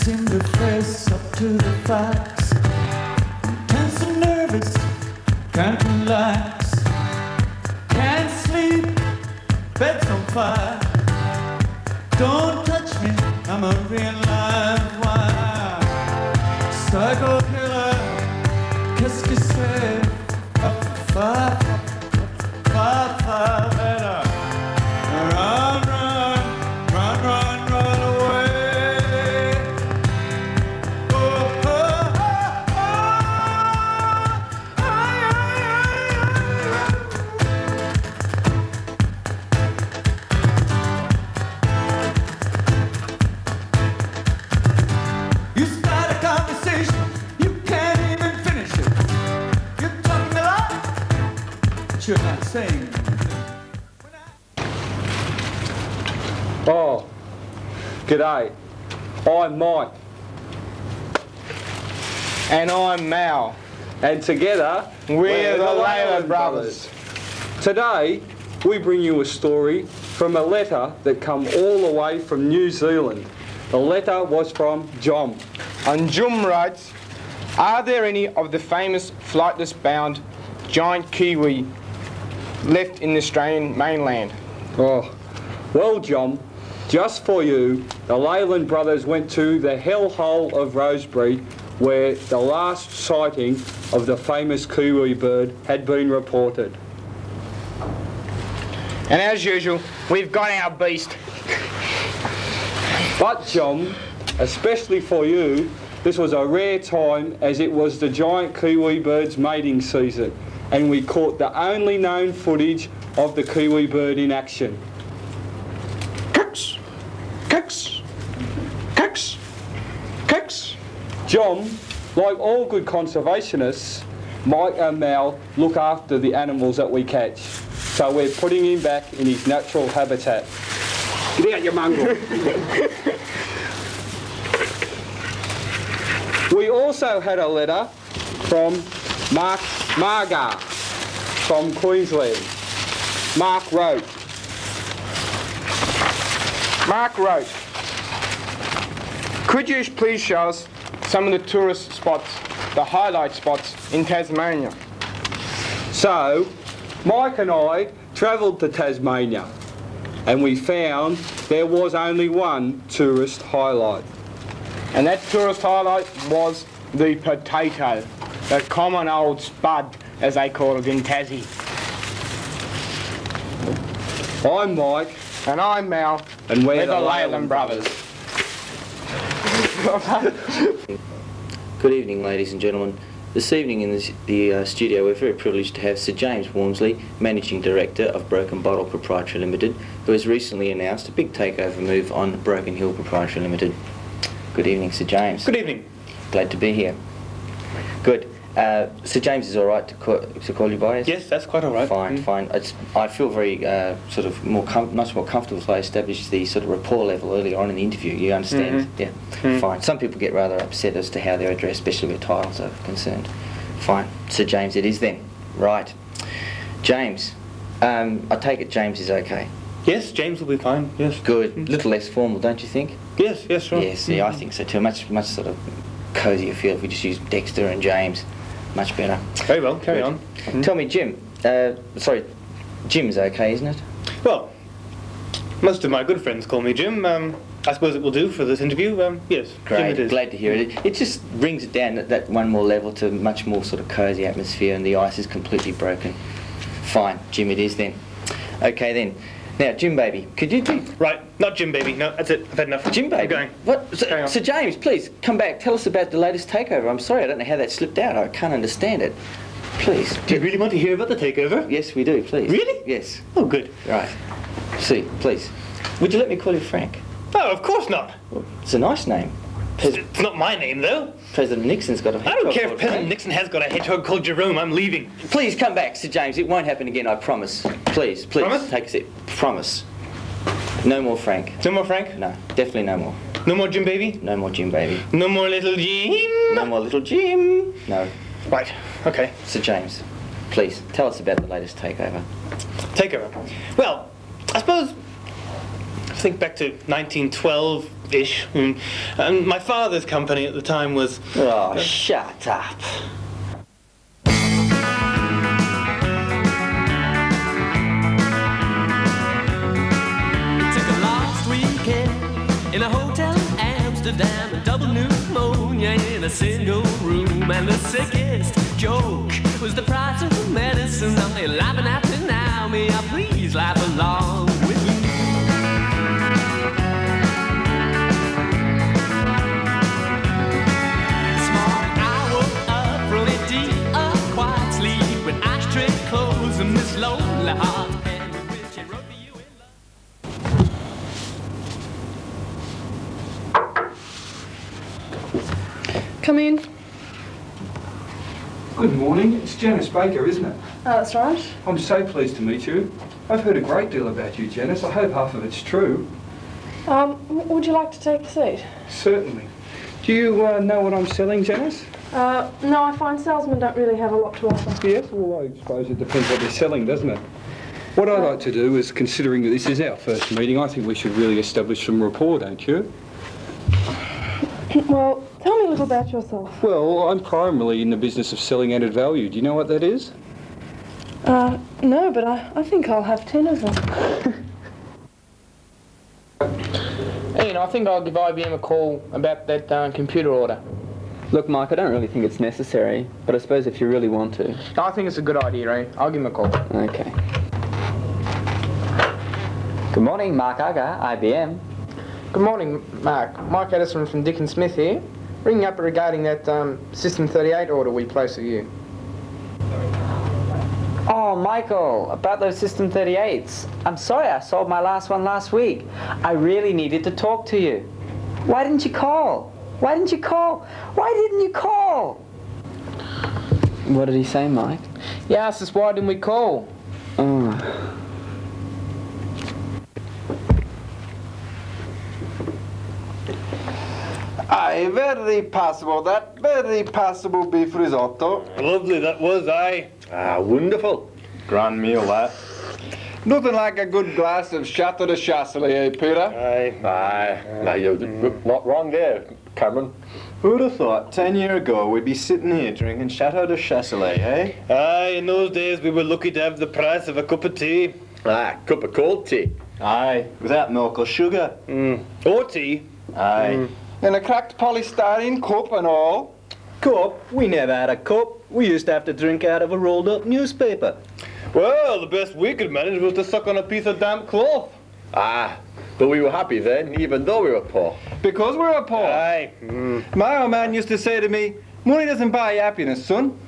seem to face up to the facts. Tense and nervous, can't relax. Can't sleep, bed's on fire. Don't touch me, I'm a real live wire. Psycho killer, qu'est-ce que c'est? Fire, fire, fire, better. Run, run, run, run, run away. Oh, oh, oh, oh, oh, You start a conversation, you can't even finish it. You're talking a lot, but you're not saying anything. Oh, g'day. I'm Mike. And I'm Mal. And together, We're the Leyland Brothers. Today, we bring you a story from a letter that come all the way from New Zealand. The letter was from John. And Jum writes, are there any of the famous flightless bound giant kiwi left in the Australian mainland? Oh, well, John, just for you, the Leyland Brothers went to the hellhole of Rosebery, where the last sighting of the famous kiwi bird had been reported. And as usual, we've got our beast. But John, especially for you, this was a rare time as it was the giant kiwi bird's mating season, and we caught the only known footage of the kiwi bird in action. Kicks, kicks, kicks, kicks. John, like all good conservationists, Mike and Mal look after the animals that we catch. So we're putting him back in his natural habitat. Get out, you mongrel. We also had a letter from Marga from Queensland. Mark wrote, could you please show us some of the tourist spots, the highlight spots in Tasmania? so Mike and I travelled to Tasmania and we found there was only one tourist highlight. And that tourist highlight was the potato, the common old spud, as they call it in Tassie. I'm Mike. And I'm Mal. And we're the Leyland Brothers. Good evening, ladies and gentlemen. This evening in the studio we're very privileged to have Sir James Walmsley, Managing Director of Broken Bottle Proprietary Limited, who has recently announced a big takeover move on Broken Hill Proprietary Limited. Good evening, Sir James. Good evening. Glad to be here. Good. Sir James is all right to call you by? Yes, that's quite all right. Fine, fine. I feel very sort of much more comfortable if I establish the sort of rapport level earlier on in the interview. You understand? Yeah. Fine. Some people get rather upset as to how they're addressed, especially where titles are concerned. Fine. Sir James it is then. Right. James, I take it James is okay? Yes, James will be fine, yes. Good. A little less formal, don't you think? Yes, yes, sure. Yes, yeah, I think so too. Much sort of cosier feel if we just use Dexter and James. Much better. Very well, carry on. Tell me, Jim. Sorry, Jim's okay, isn't it? Well, most of my good friends call me Jim. I suppose it will do for this interview. Yes, Great. Jim it is. Glad to hear it. It just brings it down that one more level to much more sort of cosy atmosphere, and the ice is completely broken. Fine, Jim it is then. Okay then. Now, Jim baby, could you do... Right, not Jim baby. No, that's it. I've had enough. Jim baby? I'm going. What? Sir James, please, come back. Tell us about the latest takeover. I'm sorry, I don't know how that slipped out. I can't understand it. Please. Do you really want to hear about the takeover? Yes, we do, please. Really? Yes. Oh, good. Right. See, please. Would you let me call you Frank? Oh, of course not. Well, it's a nice name. It's not my name, though. President Nixon's got a hedgehog. I don't care if called President Frank. Nixon has got a hedgehog called Jerome. I'm leaving. Please come back, Sir James. It won't happen again, I promise. Please, please. Promise? Take a seat. Promise. No more Frank. No more Frank? No, definitely no more. No more Jim baby? No more Jim baby. No more little Jim? No more little Jim. No. Right, okay. Sir James, please, tell us about the latest takeover. Takeover. Well, I suppose, think back to 1912, ish. And my father's company at the time was... Oh, shut up. Took a last weekend in a hotel in Amsterdam, a double pneumonia in a single room, and the sickest joke was the price of the medicine. Now they're laughing at me now, may I please laugh along with you? This morning I woke up from a deep, quiet sleep with ashtray clothes and this lonely heart. Come in. Good morning. It's Janice Baker, isn't it? That's right. I'm so pleased to meet you. I've heard a great deal about you, Janice. I hope half of it's true. Would you like to take a seat? Certainly. Do you know what I'm selling, Janice? No, I find salesmen don't really have a lot to offer. Yes, well, I suppose it depends what they're selling, doesn't it? What I'd like to do is, considering that this is our first meeting, I think we should really establish some rapport, don't you? Well, tell me a little about yourself. Well, I'm primarily in the business of selling added value. Do you know what that is? No, but I think I'll have 10 of them. Ian, I think I'll give IBM a call about that computer order. Look, Mike, I don't really think it's necessary, but I suppose if you really want to. I think it's a good idea, Ian. I'll give him a call. Okay. Good morning, Mark Aga, IBM. Good morning, Mark. Mike Addison from Dick & Smith here. Ringing up regarding that System 38 order we placed with you. Oh, Michael, about those System 38s. I'm sorry I sold my last one last week. I really needed to talk to you. Why didn't you call? Why didn't you call? Why didn't you call? What did he say, Mike? He asked us why didn't we call. Oh. Aye, very passable. That very passable beef risotto. Lovely, that was, aye. Ah, wonderful. Grand meal, that. Nothing like a good glass of Chateau de Chasselet, eh, Peter? Aye. Aye. Now, you're not wrong there, Cameron. Who'd have thought 10 years ago we'd be sitting here drinking Chateau de Chasselet, eh? Aye, in those days we were lucky to have the price of a cup of tea. Aye, cup of cold tea. Aye, without milk or sugar. Or tea. Aye. In a cracked polystyrene cup and all. Cup? We never had a cup. We used to have to drink out of a rolled up newspaper. Well, the best we could manage was to suck on a piece of damp cloth. Ah, but we were happy then, even though we were poor. Because we were poor? Aye. My old man used to say to me, money doesn't buy happiness, son.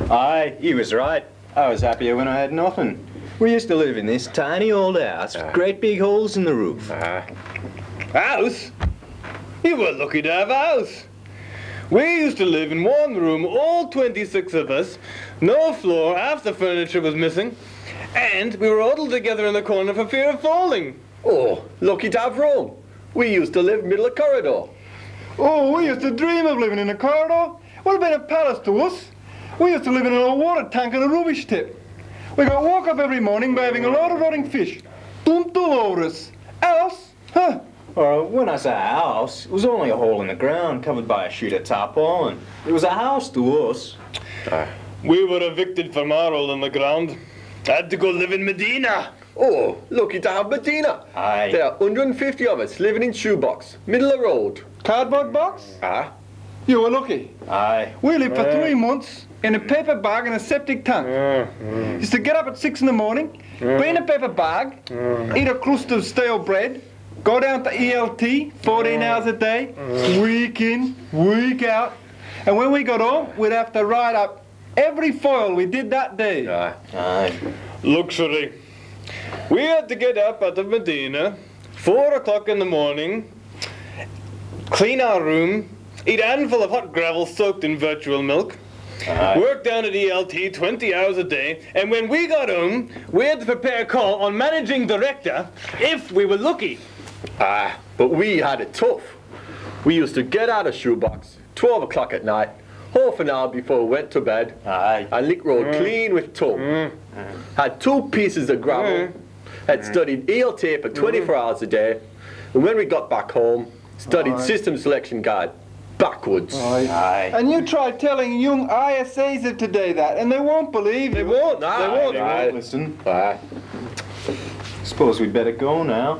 Aye, he was right. I was happier when I had nothing. We used to live in this tiny old house with great big holes in the roof. House? You were lucky to have a house. We used to live in one room, all 26 of us, no floor, half the furniture was missing, and we were huddled together in the corner for fear of falling. Oh, lucky to have room. We used to live middle of corridor. Oh, we used to dream of living in a corridor. Would have been a palace to us. We used to live in an old water tank on a rubbish tip. We got woke up every morning by having a lot of rotting fish dumped all over us. House? Huh? Or when I say a house, it was only a hole in the ground covered by a sheet of tarpaulin. It was a house to us. We were evicted from our hole in the ground. Had to go live in Medina. Oh, lucky to have Medina. Aye. There are 150 of us living in shoebox, middle of the road. Cardboard box? Ah. You were lucky. Aye. We lived for 3 months in a paper bag and a septic tank. Used to get up at 6 in the morning, be in a paper bag, eat a crust of stale bread, go down to ELT 14 hours a day, week in, week out. And when we got home, we'd have to write up every foil we did that day. Aye. Luxury. We had to get up out of Medina, 4 o'clock in the morning, clean our room, eat a handful of hot gravel soaked in virtual milk, work down at ELT 20 hours a day, and when we got home, we had to prepare a call on managing director if we were lucky. Ah, but we had it tough. We used to get out of shoebox, 12 o'clock at night, half an hour before we went to bed, and lick road clean with tongue. Had 2 pieces of gravel, had studied ELT for 24 hours a day, and when we got back home, Studied system selection guide. Backwards. And you try telling young ISAs of today that, and they won't believe you. They won't. They won't. Listen. Suppose we'd better go now.